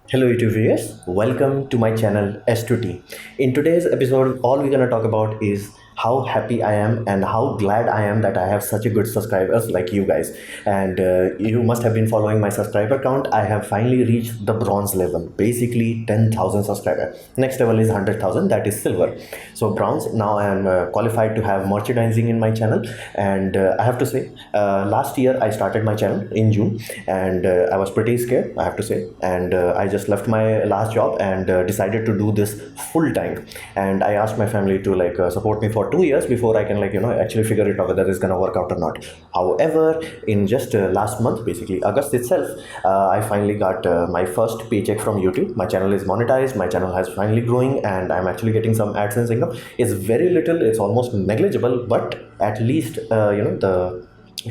Hello YouTube viewers, welcome to my channel S2T. In today's episode, all we're gonna talk about is how happy I am and how glad I am that I have such a good subscribers like you guys. And you must have been following my subscriber count. I have finally reached the bronze level, basically 10,000 subscribers. Next level is 100,000, that is silver. So bronze, now I am qualified to have merchandising in my channel. And I have to say, last year I started my channel in June, and I was pretty scared, I have to say. And I just left my last job and decided to do this full time. And I asked my family to support me for 2 years before I can actually figure it out whether it's gonna work out or not. However, in just last month, basically August itself, I finally got my first paycheck from YouTube. My channel is monetized, my channel has finally growing, and I'm actually getting some AdSense income. It's very little, it's almost negligible, but at least the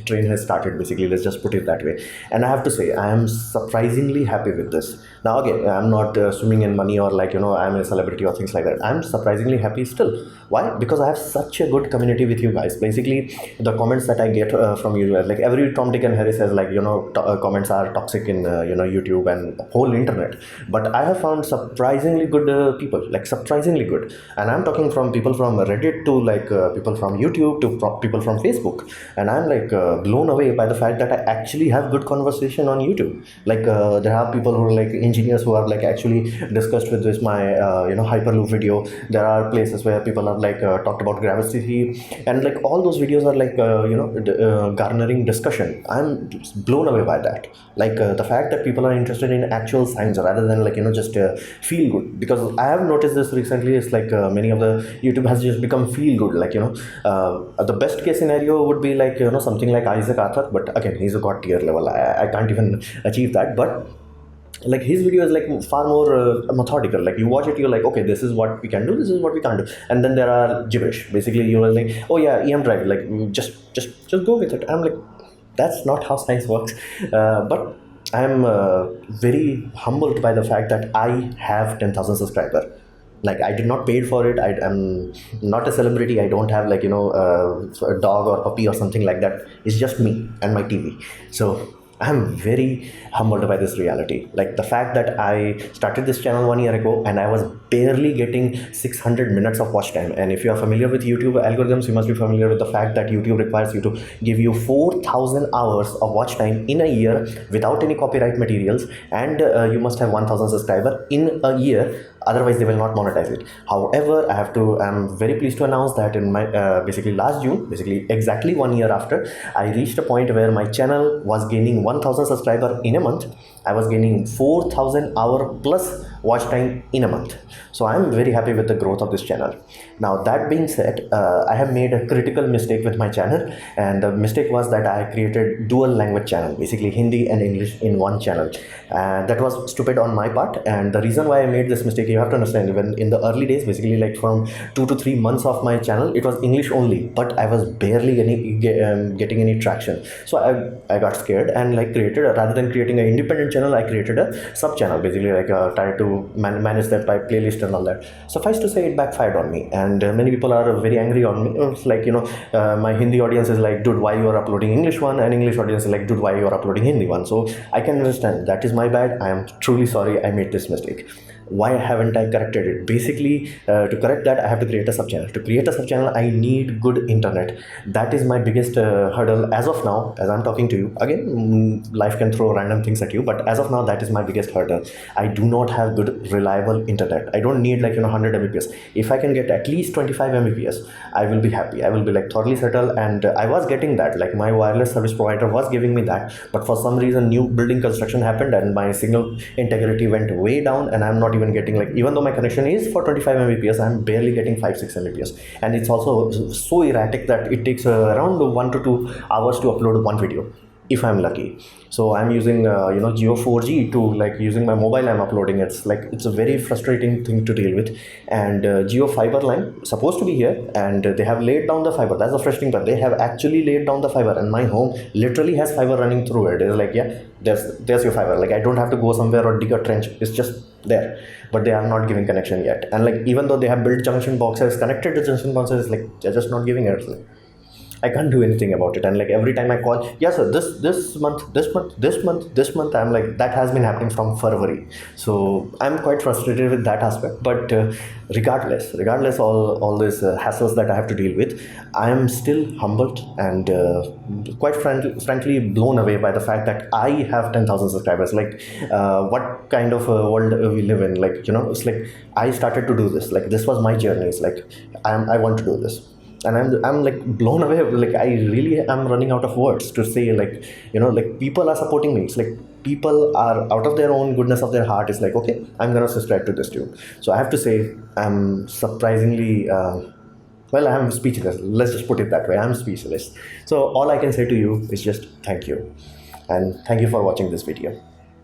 train has started, basically, let's just put it that way. And I have to say I am surprisingly happy with this. Now again, I'm not swimming in money or I'm a celebrity or things like that. I'm surprisingly happy still. Why? Because I have such a good community with you guys. Basically, the comments that I get from you, like every Tom, Dick and Harry says comments are toxic in YouTube and whole internet, but I have found surprisingly good people, like surprisingly good. And I'm talking from people from Reddit to people from YouTube to people from Facebook. And I'm blown away by the fact that I actually have good conversation on YouTube. There are people who are like engineers who are actually discussed with this my Hyperloop video. There are places where people have talked about gravity, and all those videos are garnering discussion. I'm blown away by that. The fact that people are interested in actual science rather than just feel good. Because I have noticed this recently. It's many of the YouTube has just become feel good. The best case scenario would be something like Isaac Arthur, but again, he's a god tier level. I can't even achieve that. But his video is far more methodical. You watch it, you're like, okay, this is what we can do, this is what we can't do. And then there are gibberish. Basically, you're like, oh yeah, EM drive, just go with it. I'm like, that's not how science works. But I'm very humbled by the fact that I have 10,000 subscribers. I did not paid for it. I'm not a celebrity. I don't have a dog or puppy or something like that. It's just me and my TV. So I'm very humbled by this reality. The fact that I started this channel 1 year ago and I was barely getting 600 minutes of watch time. And if you are familiar with YouTube algorithms, you must be familiar with the fact that YouTube requires you to give you 4,000 hours of watch time in a year without any copyright materials, and you must have 1,000 subscribers in a year. Otherwise, they will not monetize it. However, I'm very pleased to announce that in my basically last June, basically exactly 1 year after, I reached a point where my channel was gaining 1,000 subscribers in a month. I was gaining 4,000 hour plus watch time in a month. So I'm very happy with the growth of this channel. Now that being said, I have made a critical mistake with my channel, and the mistake was that I created dual language channel, basically Hindi and English in one channel. And that was stupid on my part. And the reason why I made this mistake, you have to understand, even in the early days, basically from 2 to 3 months of my channel, it was English only, but I was barely getting any traction. So I got scared and created rather than creating an independent channel, I created a sub channel, basically tried to manage that by playlist and all that. Suffice to say, it backfired on me, and many people are very angry on me. It's my Hindi audience is like, dude, why you are uploading English one, and English audience is like, dude, why you are uploading Hindi one. So I can understand, that is my bad. I am truly sorry I made this mistake. Why haven't I corrected it? Basically, to correct that, I have to create a sub channel. To create a sub channel, I need good internet. That is my biggest hurdle as of now, as I'm talking to you. Again, life can throw random things at you, but as of now, that is my biggest hurdle. I do not have good reliable internet. I don't need 100 Mbps. If I can get at least 25 Mbps, I will be happy. I will be thoroughly settled. And I was getting that. My wireless service provider was giving me that, but for some reason, new building construction happened and my signal integrity went way down, and I'm not even getting even though my connection is for 25 Mbps, I'm barely getting 5-6 Mbps. And it's also so erratic that it takes around 1 to 2 hours to upload one video, if I'm lucky. So I'm using Geo 4G to using my mobile. I'm uploading. It's a very frustrating thing to deal with. And Geo fiber line supposed to be here, and they have laid down the fiber. That's the frustrating part. They have actually laid down the fiber, and my home literally has fiber running through it. It's yeah, there's your fiber. I don't have to go somewhere or dig a trench. It's just there. But they are not giving connection yet. And even though they have built junction boxes, connected to junction boxes, they're just not giving it. I can't do anything about it. And like every time I call, yes sir, this month, I'm like, that has been happening from February. So I'm quite frustrated with that aspect. But regardless all these hassles that I have to deal with, I am still humbled and quite frankly blown away by the fact that I have 10,000 subscribers. Like what kind of a world we live in? Like, it's like I started to do this. Like this was my journey. It's like I want to do this. And I'm like blown away. Like I really am running out of words to say, like, like people are supporting me. It's like people are out of their own goodness of their heart. It's like, okay, I'm gonna subscribe to this too. So I have to say, I'm surprisingly well, I'm speechless. Let's just put it that way. I'm speechless. So all I can say to you is just thank you, and thank you for watching this video.